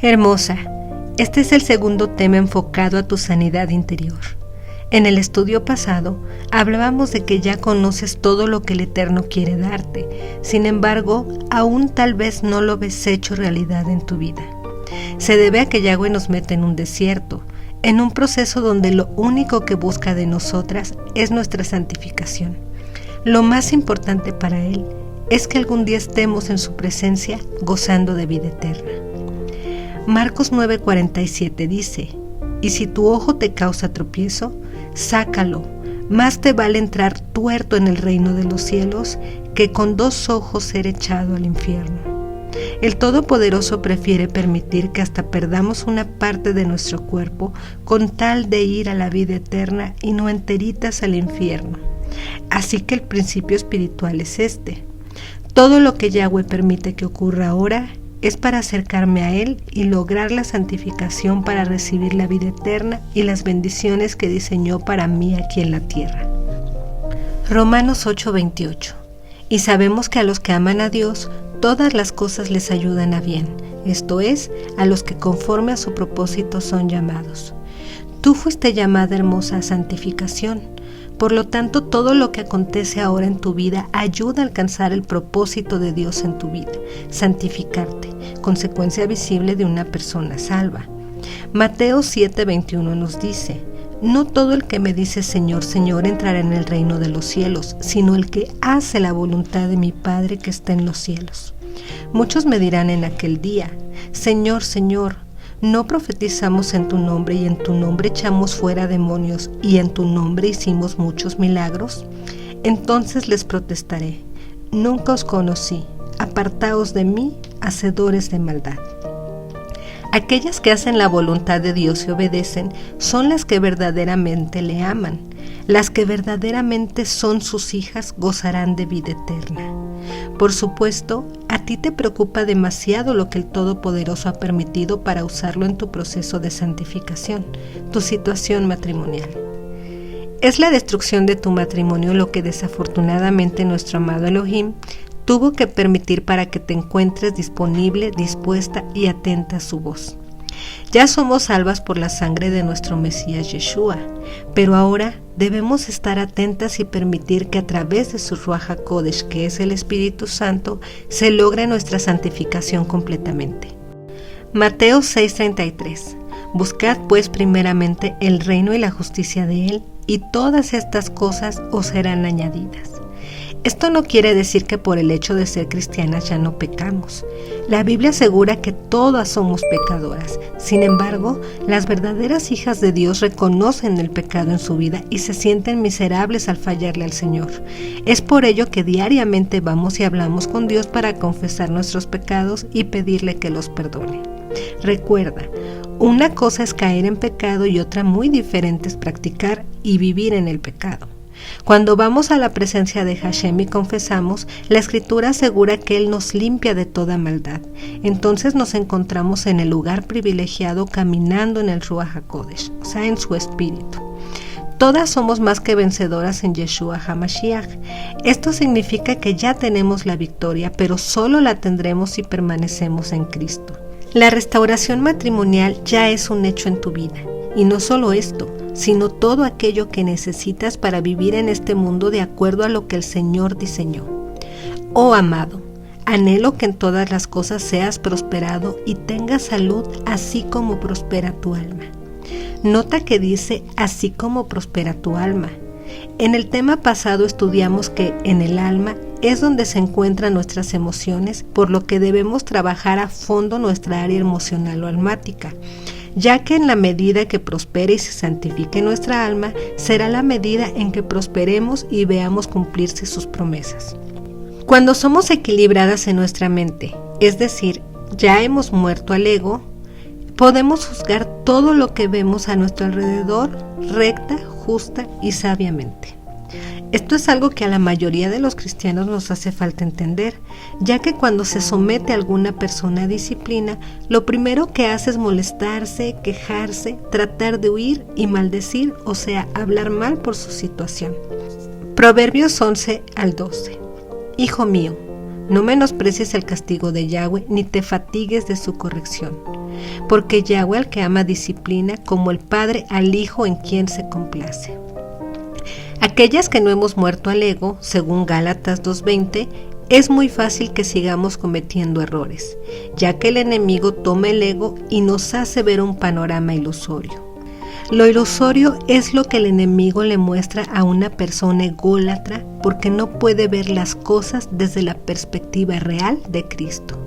Hermosa, este es el segundo tema enfocado a tu sanidad interior. En el estudio pasado hablábamos de que ya conoces todo lo que el Eterno quiere darte, sin embargo, aún tal vez no lo ves hecho realidad en tu vida. Se debe a que Yahweh nos mete en un desierto, en un proceso donde lo único que busca de nosotras es nuestra santificación. Lo más importante para Él es que algún día estemos en su presencia gozando de vida eterna. Marcos 9:47 dice: y si tu ojo te causa tropiezo, sácalo, más te vale entrar tuerto en el reino de los cielos que con 2 ojos ser echado al infierno. El Todopoderoso prefiere permitir que hasta perdamos una parte de nuestro cuerpo con tal de ir a la vida eterna y no enteritas al infierno. Así que el principio espiritual es este: todo lo que Yahweh permite que ocurra ahora es para acercarme a Él y lograr la santificación para recibir la vida eterna y las bendiciones que diseñó para mí aquí en la tierra. Romanos 8:28. Y sabemos que a los que aman a Dios, todas las cosas les ayudan a bien, esto es, a los que conforme a su propósito son llamados. Tú fuiste llamada, hermosa, a santificación. Por lo tanto, todo lo que acontece ahora en tu vida ayuda a alcanzar el propósito de Dios en tu vida, santificarte, consecuencia visible de una persona salva. Mateo 7:21 nos dice: no todo el que me dice Señor, Señor entrará en el reino de los cielos, sino el que hace la voluntad de mi Padre que está en los cielos. Muchos me dirán en aquel día: Señor, Señor, ¿no profetizamos en tu nombre y en tu nombre echamos fuera demonios y en tu nombre hicimos muchos milagros? Entonces les protestaré: nunca os conocí, apartaos de mí, hacedores de maldad. Aquellas que hacen la voluntad de Dios y obedecen son las que verdaderamente le aman. Las que verdaderamente son sus hijas gozarán de vida eterna. Por supuesto, a ti te preocupa demasiado lo que el Todopoderoso ha permitido para usarlo en tu proceso de santificación, tu situación matrimonial. Es la destrucción de tu matrimonio lo que desafortunadamente nuestro amado Elohim tuvo que permitir para que te encuentres disponible, dispuesta y atenta a su voz. Ya somos salvas por la sangre de nuestro Mesías Yeshua, pero ahora debemos estar atentas y permitir que a través de su Ruach HaKodesh, que es el Espíritu Santo, se logre nuestra santificación completamente. Mateo 6:33. Buscad pues primeramente el reino y la justicia de Él, y todas estas cosas os serán añadidas. Esto no quiere decir que por el hecho de ser cristianas ya no pecamos. La Biblia asegura que todas somos pecadoras. Sin embargo, las verdaderas hijas de Dios reconocen el pecado en su vida y se sienten miserables al fallarle al Señor. Es por ello que diariamente vamos y hablamos con Dios para confesar nuestros pecados y pedirle que los perdone. Recuerda, una cosa es caer en pecado y otra muy diferente es practicar y vivir en el pecado. Cuando vamos a la presencia de Hashem y confesamos, la Escritura asegura que Él nos limpia de toda maldad. Entonces nos encontramos en el lugar privilegiado caminando en el Ruach HaKodesh, o sea, en su Espíritu. Todas somos más que vencedoras en Yeshua HaMashiach. Esto significa que ya tenemos la victoria, pero solo la tendremos si permanecemos en Cristo. La restauración matrimonial ya es un hecho en tu vida. Y no solo esto, sino todo aquello que necesitas para vivir en este mundo de acuerdo a lo que el Señor diseñó. Oh amado, anhelo que en todas las cosas seas prosperado y tengas salud, así como prospera tu alma. Nota que dice así como prospera tu alma. En el tema pasado estudiamos que en el alma es donde se encuentran nuestras emociones, por lo que debemos trabajar a fondo nuestra área emocional o almática, ya que en la medida que prospere y se santifique nuestra alma, será la medida en que prosperemos y veamos cumplirse sus promesas. Cuando somos equilibradas en nuestra mente, es decir, ya hemos muerto al ego, podemos juzgar todo lo que vemos a nuestro alrededor recta, justa y sabiamente. Esto es algo que a la mayoría de los cristianos nos hace falta entender, ya que cuando se somete a alguna persona a disciplina, lo primero que hace es molestarse, quejarse, tratar de huir y maldecir, o sea, hablar mal por su situación. Proverbios 11 al 12. Hijo mío, No menosprecies el castigo de Yahweh, ni te fatigues de su corrección. Porque Yahweh al que ama disciplina, como el Padre al Hijo en quien se complace. Aquellas que no hemos muerto al ego, según Gálatas 2:20, es muy fácil que sigamos cometiendo errores, ya que el enemigo toma el ego y nos hace ver un panorama ilusorio. Lo ilusorio es lo que el enemigo le muestra a una persona ególatra porque no puede ver las cosas desde la perspectiva real de Cristo.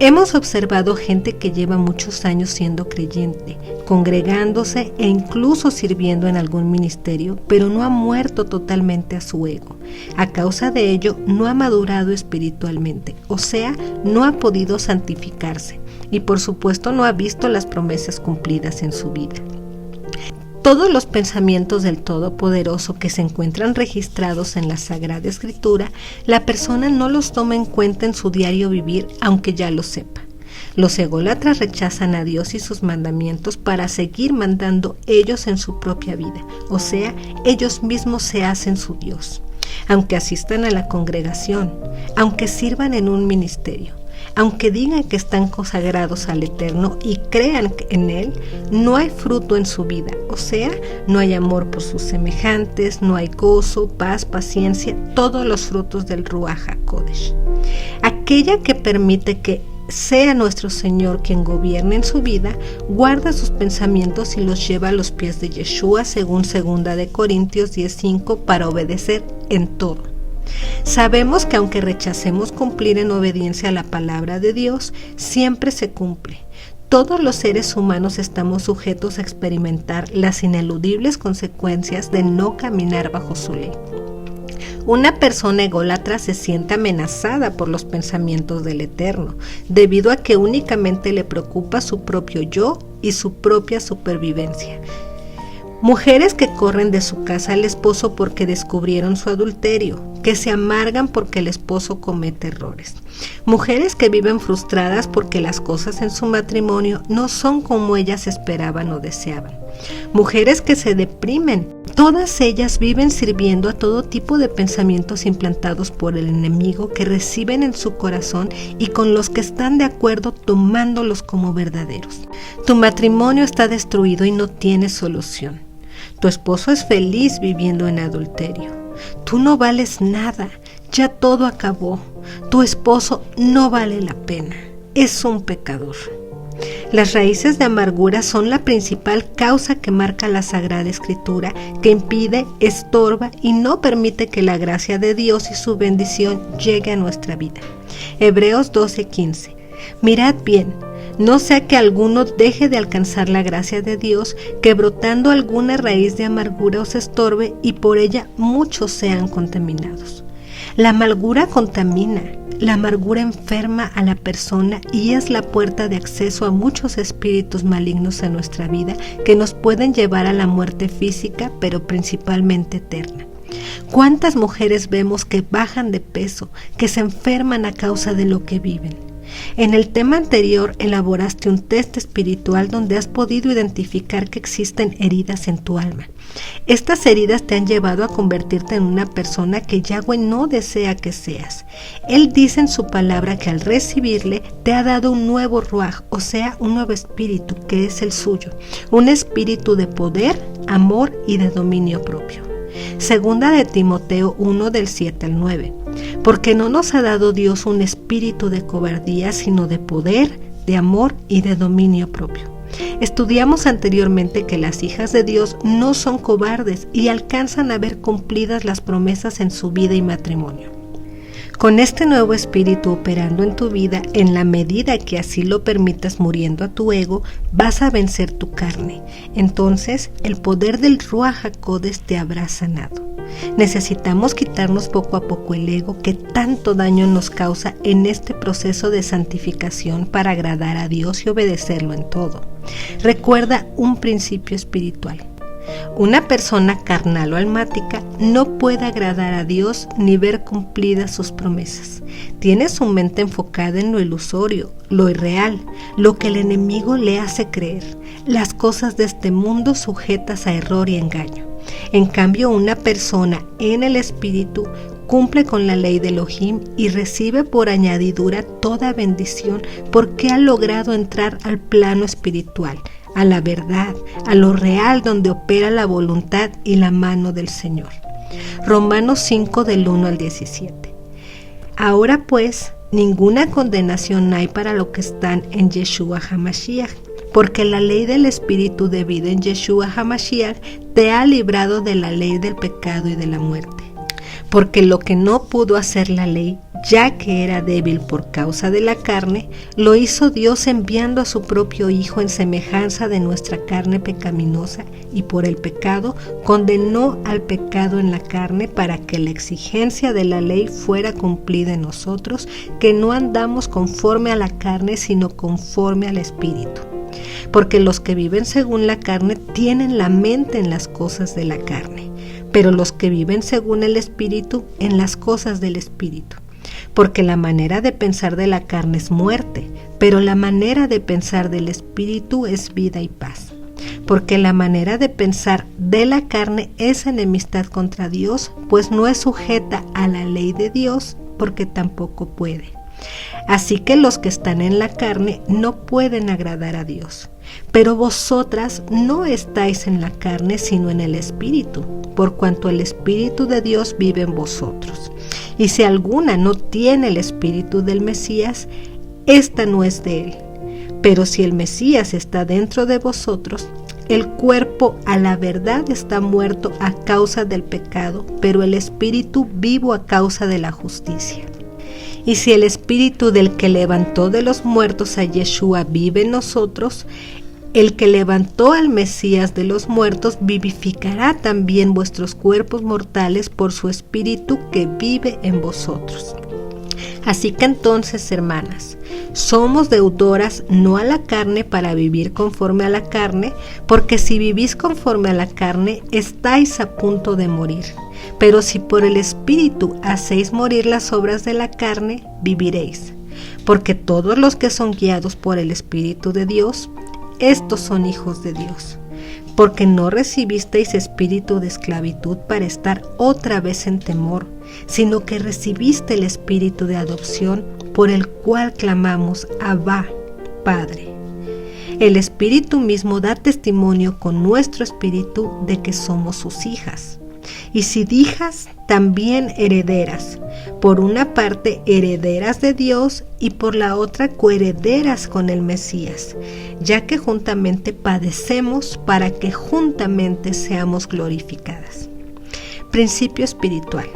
Hemos observado gente que lleva muchos años siendo creyente, congregándose e incluso sirviendo en algún ministerio, pero no ha muerto totalmente a su ego. A causa de ello, no ha madurado espiritualmente, o sea, no ha podido santificarse y por supuesto no ha visto las promesas cumplidas en su vida. Todos los pensamientos del Todopoderoso que se encuentran registrados en la Sagrada Escritura, la persona no los toma en cuenta en su diario vivir, aunque ya lo sepa. Los ególatras rechazan a Dios y sus mandamientos para seguir mandando ellos en su propia vida, o sea, ellos mismos se hacen su Dios. Aunque asistan a la congregación, aunque sirvan en un ministerio, aunque digan que están consagrados al Eterno y crean en Él, no hay fruto en su vida, o sea, no hay amor por sus semejantes, no hay gozo, paz, paciencia, todos los frutos del Ruach HaKodesh. Aquella que permite que sea nuestro Señor quien gobierne en su vida, guarda sus pensamientos y los lleva a los pies de Yeshua, según 2 Corintios 10:5, para obedecer en todo. Sabemos que aunque rechacemos cumplir en obediencia a la palabra de Dios, siempre se cumple. Todos los seres humanos estamos sujetos a experimentar las ineludibles consecuencias de no caminar bajo su ley. Una persona ególatra se siente amenazada por los pensamientos del Eterno, debido a que únicamente le preocupa su propio yo y su propia supervivencia. Mujeres que corren de su casa al esposo porque descubrieron su adulterio, que se amargan porque el esposo comete errores. Mujeres que viven frustradas porque las cosas en su matrimonio no son como ellas esperaban o deseaban. Mujeres que se deprimen. Todas ellas viven sirviendo a todo tipo de pensamientos implantados por el enemigo que reciben en su corazón y con los que están de acuerdo tomándolos como verdaderos. Tu matrimonio está destruido y no tiene solución. Tu esposo es feliz viviendo en adulterio. Tú no vales nada, ya todo acabó. Tu esposo no vale la pena, es un pecador. Las raíces de amargura son la principal causa que marca la Sagrada Escritura, que impide, estorba y no permite que la gracia de Dios y su bendición llegue a nuestra vida. Hebreos 12:15. Mirad bien, no sea que alguno deje de alcanzar la gracia de Dios, que brotando alguna raíz de amargura os estorbe y por ella muchos sean contaminados. La amargura contamina, la amargura enferma a la persona y es la puerta de acceso a muchos espíritus malignos en nuestra vida que nos pueden llevar a la muerte física, pero principalmente eterna. ¿Cuántas mujeres vemos que bajan de peso, que se enferman a causa de lo que viven? En el tema anterior elaboraste un test espiritual donde has podido identificar que existen heridas en tu alma. Estas heridas te han llevado a convertirte en una persona que Yahweh no desea que seas. Él dice en su palabra que al recibirle te ha dado un nuevo ruaj, o sea, un nuevo espíritu que es el suyo, un espíritu de poder, amor y de dominio propio. Segunda de Timoteo 1 del 7 al 9. Porque no nos ha dado Dios un espíritu de cobardía, sino de poder, de amor y de dominio propio. Estudiamos anteriormente que las hijas de Dios no son cobardes y alcanzan a ver cumplidas las promesas en su vida y matrimonio. Con este nuevo espíritu operando en tu vida, en la medida que así lo permitas muriendo a tu ego, vas a vencer tu carne. Entonces, el poder del Ruach HaKodesh te habrá sanado. Necesitamos quitarnos poco a poco el ego que tanto daño nos causa en este proceso de santificación para agradar a Dios y obedecerlo en todo. Recuerda un principio espiritual. Una persona carnal o almática no puede agradar a Dios ni ver cumplidas sus promesas. Tiene su mente enfocada en lo ilusorio, lo irreal, lo que el enemigo le hace creer, las cosas de este mundo sujetas a error y engaño. En cambio, una persona en el espíritu cumple con la ley de Elohim y recibe por añadidura toda bendición porque ha logrado entrar al plano espiritual, a la verdad, a lo real donde opera la voluntad y la mano del Señor. Romanos 5 del 1 al 17. Ahora pues, ninguna condenación hay para los que están en Yeshua HaMashiach, porque la ley del Espíritu de vida en Yeshua HaMashiach te ha librado de la ley del pecado y de la muerte. Porque lo que no pudo hacer la ley, ya que era débil por causa de la carne, lo hizo Dios enviando a su propio Hijo en semejanza de nuestra carne pecaminosa, y por el pecado condenó al pecado en la carne para que la exigencia de la ley fuera cumplida en nosotros, que no andamos conforme a la carne, sino conforme al Espíritu. Porque los que viven según la carne tienen la mente en las cosas de la carne, pero los que viven según el Espíritu en las cosas del Espíritu. Porque la manera de pensar de la carne es muerte, pero la manera de pensar del Espíritu es vida y paz. Porque la manera de pensar de la carne es enemistad contra Dios, pues no es sujeta a la ley de Dios, porque tampoco puede. Así que los que están en la carne no pueden agradar a Dios. Pero vosotras no estáis en la carne, sino en el Espíritu, por cuanto el Espíritu de Dios vive en vosotros. Y si alguna no tiene el Espíritu del Mesías, esta no es de él. Pero si el Mesías está dentro de vosotros, el cuerpo a la verdad está muerto a causa del pecado, pero el Espíritu vivo a causa de la justicia. Y si el Espíritu del que levantó de los muertos a Yeshua vive en nosotros, el que levantó al Mesías de los muertos vivificará también vuestros cuerpos mortales por su Espíritu que vive en vosotros. Así que entonces, hermanas, somos deudoras no a la carne para vivir conforme a la carne, porque si vivís conforme a la carne, estáis a punto de morir. Pero si por el Espíritu hacéis morir las obras de la carne, viviréis. Porque todos los que son guiados por el Espíritu de Dios, estos son hijos de Dios. Porque no recibisteis espíritu de esclavitud para estar otra vez en temor, sino que recibiste el espíritu de adopción, por el cual clamamos, Abba, Padre. El Espíritu mismo da testimonio con nuestro espíritu de que somos sus hijas. Y si hijas, también herederas, por una parte herederas de Dios y por la otra coherederas con el Mesías, ya que juntamente padecemos para que juntamente seamos glorificadas. Principio espiritual.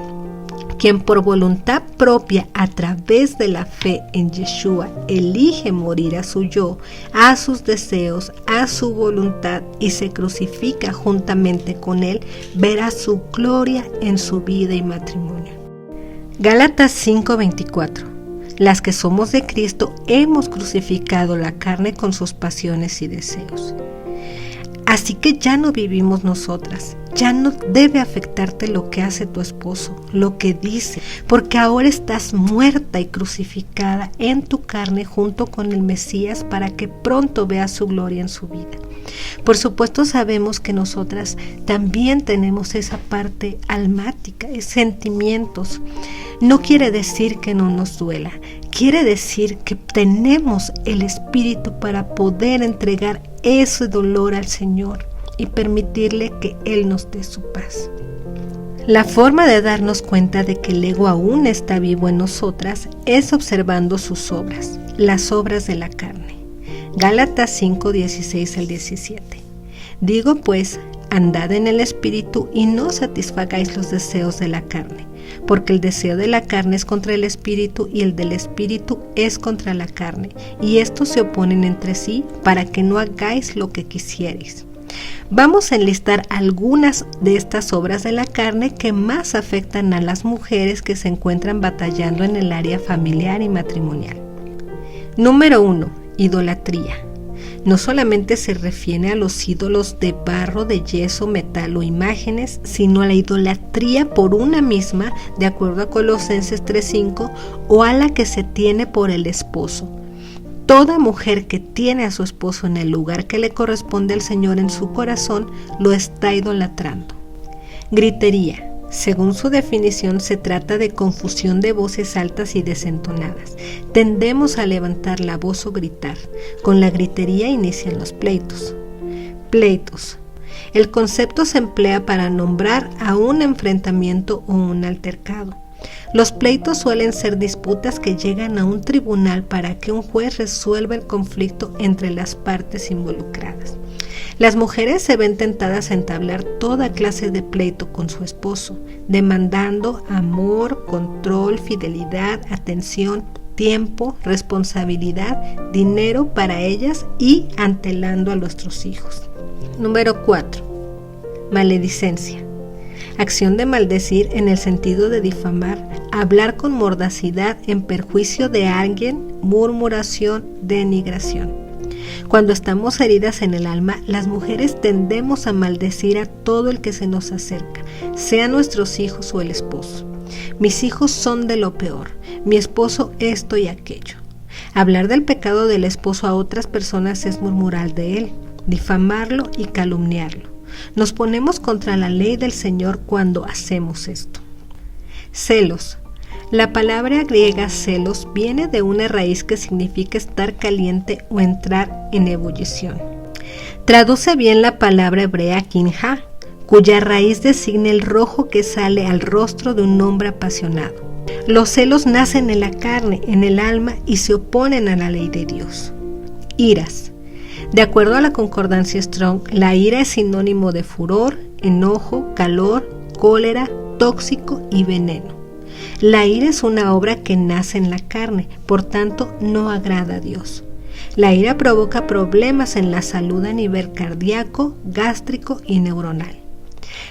Quien por voluntad propia a través de la fe en Yeshua elige morir a su yo, a sus deseos, a su voluntad y se crucifica juntamente con él, verá su gloria en su vida y matrimonio. Gálatas 5:24. Las que somos de Cristo hemos crucificado la carne con sus pasiones y deseos. Así que ya no vivimos nosotras, ya no debe afectarte lo que hace tu esposo, lo que dice, porque ahora estás muerta y crucificada en tu carne junto con el Mesías para que pronto veas su gloria en su vida. Por supuesto sabemos que nosotras también tenemos esa parte almática, sentimientos. No quiere decir que no nos duela, quiere decir que tenemos el Espíritu para poder entregar ese dolor al Señor y permitirle que Él nos dé su paz. La forma de darnos cuenta de que el ego aún está vivo en nosotras es observando sus obras, las obras de la carne. Gálatas 5:16 al 17. Digo pues, andad en el Espíritu y no satisfagáis los deseos de la carne, porque el deseo de la carne es contra el Espíritu y el del Espíritu es contra la carne, y estos se oponen entre sí para que no hagáis lo que quisierais. Vamos a enlistar algunas de estas obras de la carne que más afectan a las mujeres que se encuentran batallando en el área familiar y matrimonial. Número 1. Idolatría. No solamente se refiere a los ídolos de barro, de yeso, metal o imágenes, sino a la idolatría por una misma, de acuerdo a Colosenses 3:5, o a la que se tiene por el esposo. Toda mujer que tiene a su esposo en el lugar que le corresponde al Señor en su corazón, lo está idolatrando. Gritería. Según su definición, se trata de confusión de voces altas y desentonadas. Tendemos a levantar la voz o gritar. Con la gritería inician los pleitos. Pleitos. El concepto se emplea para nombrar a un enfrentamiento o un altercado. Los pleitos suelen ser disputas que llegan a un tribunal para que un juez resuelva el conflicto entre las partes involucradas. Las mujeres se ven tentadas a entablar toda clase de pleito con su esposo, demandando amor, control, fidelidad, atención, tiempo, responsabilidad, dinero para ellas y antelando a nuestros hijos. Número 4. Maledicencia. Acción de maldecir en el sentido de difamar, hablar con mordacidad en perjuicio de alguien, murmuración, denigración. Cuando estamos heridas en el alma, las mujeres tendemos a maldecir a todo el que se nos acerca, sean nuestros hijos o el esposo. Mis hijos son de lo peor, mi esposo esto y aquello. Hablar del pecado del esposo a otras personas es murmurar de él, difamarlo y calumniarlo. Nos ponemos contra la ley del Señor cuando hacemos esto. Celos. La palabra griega celos viene de una raíz que significa estar caliente o entrar en ebullición. Traduce bien la palabra hebrea kinja, cuya raíz designa el rojo que sale al rostro de un hombre apasionado. Los celos nacen en la carne, en el alma y se oponen a la ley de Dios. Iras. De acuerdo a la concordancia Strong, la ira es sinónimo de furor, enojo, calor, cólera, tóxico y veneno. La ira es una obra que nace en la carne, por tanto no agrada a Dios. La ira provoca problemas en la salud a nivel cardíaco, gástrico y neuronal.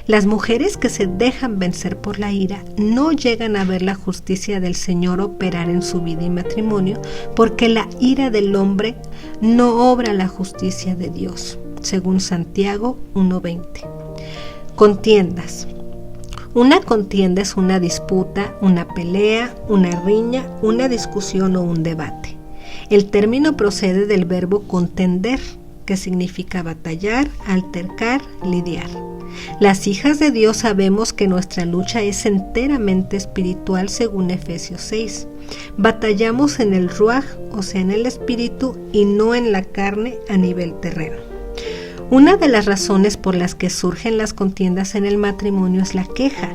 Las mujeres que se dejan vencer por la ira no llegan a ver la justicia del Señor operar en su vida y matrimonio, porque la ira del hombre no obra la justicia de Dios, según Santiago 1:20. Contiendas. Una contienda es una disputa, una pelea, una riña, una discusión o un debate. El término procede del verbo contender, que significa batallar, altercar, lidiar. Las hijas de Dios sabemos que nuestra lucha es enteramente espiritual según Efesios 6. Batallamos en el ruaj, o sea en el espíritu, y no en la carne a nivel terreno. Una de las razones por las que surgen las contiendas en el matrimonio es la queja,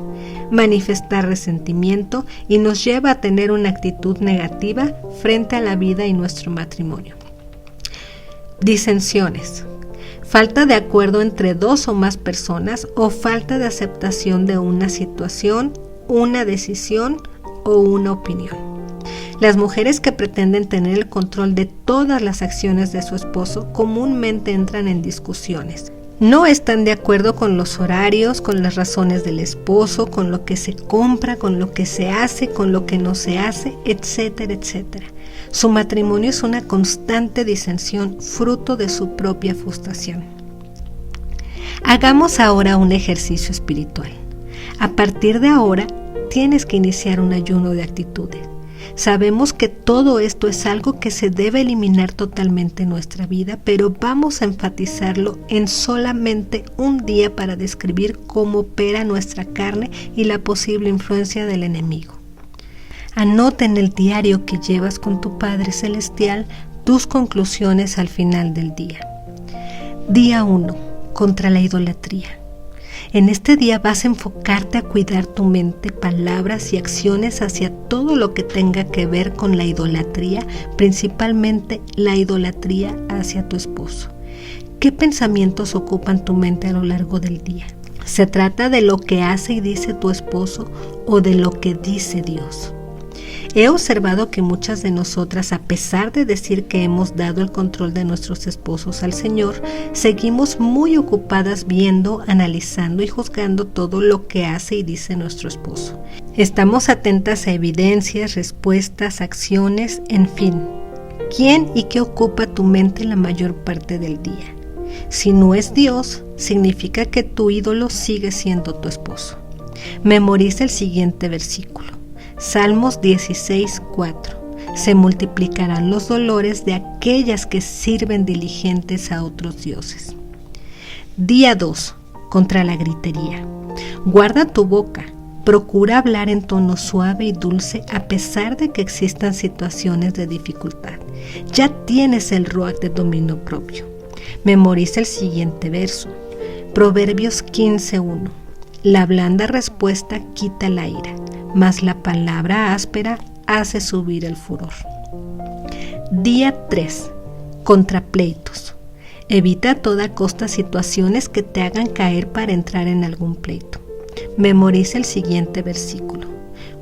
manifestar resentimiento y nos lleva a tener una actitud negativa frente a la vida y nuestro matrimonio. Disensiones. Falta de acuerdo entre dos o más personas o falta de aceptación de una situación, una decisión o una opinión. Las mujeres que pretenden tener el control de todas las acciones de su esposo comúnmente entran en discusiones. No están de acuerdo con los horarios, con las razones del esposo, con lo que se compra, con lo que se hace, con lo que no se hace, etcétera, etcétera. Su matrimonio es una constante disensión fruto de su propia frustración. Hagamos ahora un ejercicio espiritual. A partir de ahora, tienes que iniciar un ayuno de actitudes. Sabemos que todo esto es algo que se debe eliminar totalmente en nuestra vida, pero vamos a enfatizarlo en solamente un día para describir cómo opera nuestra carne y la posible influencia del enemigo. Anota en el diario que llevas con tu Padre Celestial tus conclusiones al final del día. Día 1. Contra la idolatría. En este día vas a enfocarte a cuidar tu mente, palabras y acciones hacia todo lo que tenga que ver con la idolatría, principalmente la idolatría hacia tu esposo. ¿Qué pensamientos ocupan tu mente a lo largo del día? ¿Se trata de lo que hace y dice tu esposo o de lo que dice Dios? He observado que muchas de nosotras, a pesar de decir que hemos dado el control de nuestros esposos al Señor, seguimos muy ocupadas viendo, analizando y juzgando todo lo que hace y dice nuestro esposo. Estamos atentas a evidencias, respuestas, acciones, en fin. ¿Quién y qué ocupa tu mente la mayor parte del día? Si no es Dios, significa que tu ídolo sigue siendo tu esposo. Memoriza el siguiente versículo. Salmos 16:4. Se multiplicarán los dolores de aquellas que sirven diligentes a otros dioses. Día 2. contra la gritería. Guarda tu boca. Procura hablar en tono suave y dulce a pesar de que existan situaciones de dificultad. Ya tienes el ruach de dominio propio. Memoriza el siguiente verso. Proverbios 15:1. La blanda respuesta quita la ira, mas la palabra áspera hace subir el furor. Día 3. Contra pleitos. Evita a toda costa situaciones que te hagan caer para entrar en algún pleito. Memoriza el siguiente versículo.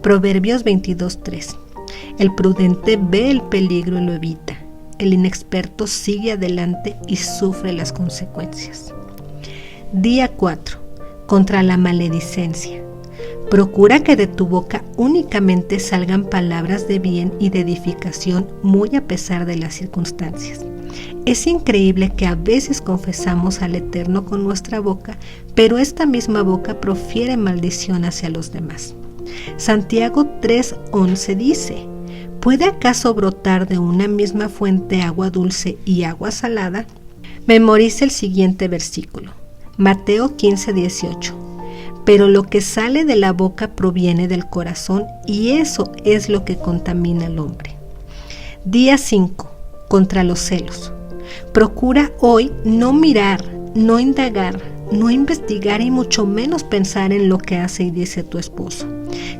Proverbios 22:3. El prudente ve el peligro y lo evita. El inexperto sigue adelante y sufre las consecuencias. Día 4. Contra la maledicencia. Procura que de tu boca únicamente salgan palabras de bien y de edificación, muy a pesar de las circunstancias. Es increíble que a veces confesamos al Eterno con nuestra boca, pero esta misma boca profiere maldición hacia los demás. Santiago 3:11 dice: ¿puede acaso brotar de una misma fuente agua dulce y agua salada? Memoriza el siguiente versículo. Mateo 15:18. Pero lo que sale de la boca proviene del corazón, y eso es lo que contamina al hombre. Día 5. Contra los celos. Procura hoy no mirar, no indagar, no investigar y mucho menos pensar en lo que hace y dice tu esposo.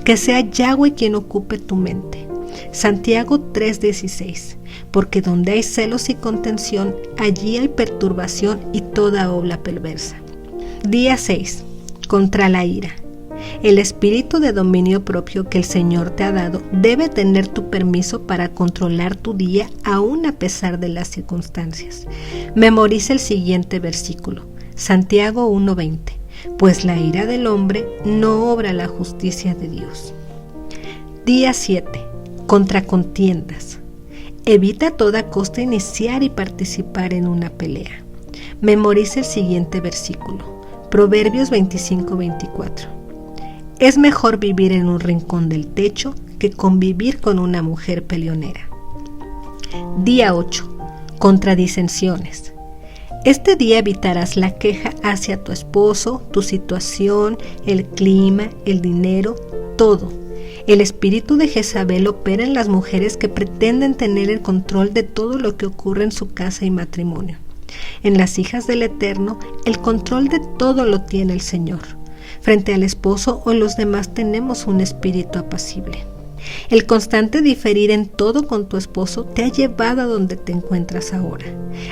Que sea Yahweh quien ocupe tu mente. Santiago 3:16. Porque donde hay celos y contención, allí hay perturbación y toda obra perversa. Día 6. Contra la ira. El espíritu de dominio propio que el Señor te ha dado debe tener tu permiso para controlar tu día aún a pesar de las circunstancias. Memoriza el siguiente versículo. Santiago 1:20. Pues la ira del hombre no obra la justicia de Dios. Día 7. Contra contiendas. Evita a toda costa iniciar y participar en una pelea. Memoriza el siguiente versículo. Proverbios 25:24. Es mejor vivir en un rincón del techo que convivir con una mujer peleonera. Día 8. Contra disensiones. Este día evitarás la queja hacia tu esposo, tu situación, el clima, el dinero, todo. El espíritu de Jezabel opera en las mujeres que pretenden tener el control de todo lo que ocurre en su casa y matrimonio. En las hijas del Eterno, el control de todo lo tiene el Señor. Frente al esposo o los demás tenemos un espíritu apacible. El constante diferir en todo con tu esposo te ha llevado a donde te encuentras ahora.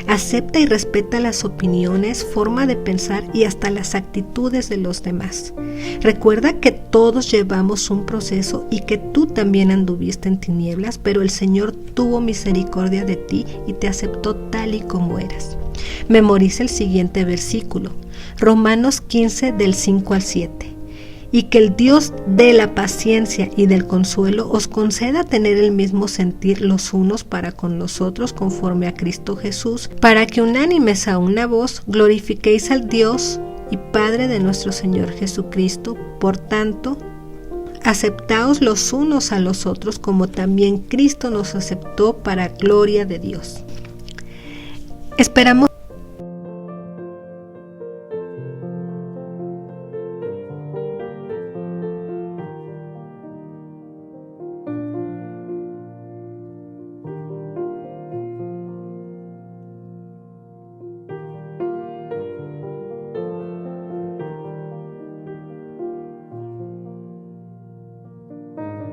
Acepta y respeta las opiniones, forma de pensar y hasta las actitudes de los demás. Recuerda que todos llevamos un proceso y que tú también anduviste en tinieblas, pero el Señor tuvo misericordia de ti y te aceptó tal y como eras. Memoriza el siguiente versículo. Romanos 15 del 5 al 7. Y que el Dios de la paciencia y del consuelo os conceda tener el mismo sentir los unos para con los otros conforme a Cristo Jesús, para que unánimes a una voz glorifiquéis al Dios y Padre de nuestro Señor Jesucristo. Por tanto, aceptaos los unos a los otros como también Cristo nos aceptó para gloria de Dios. Esperamos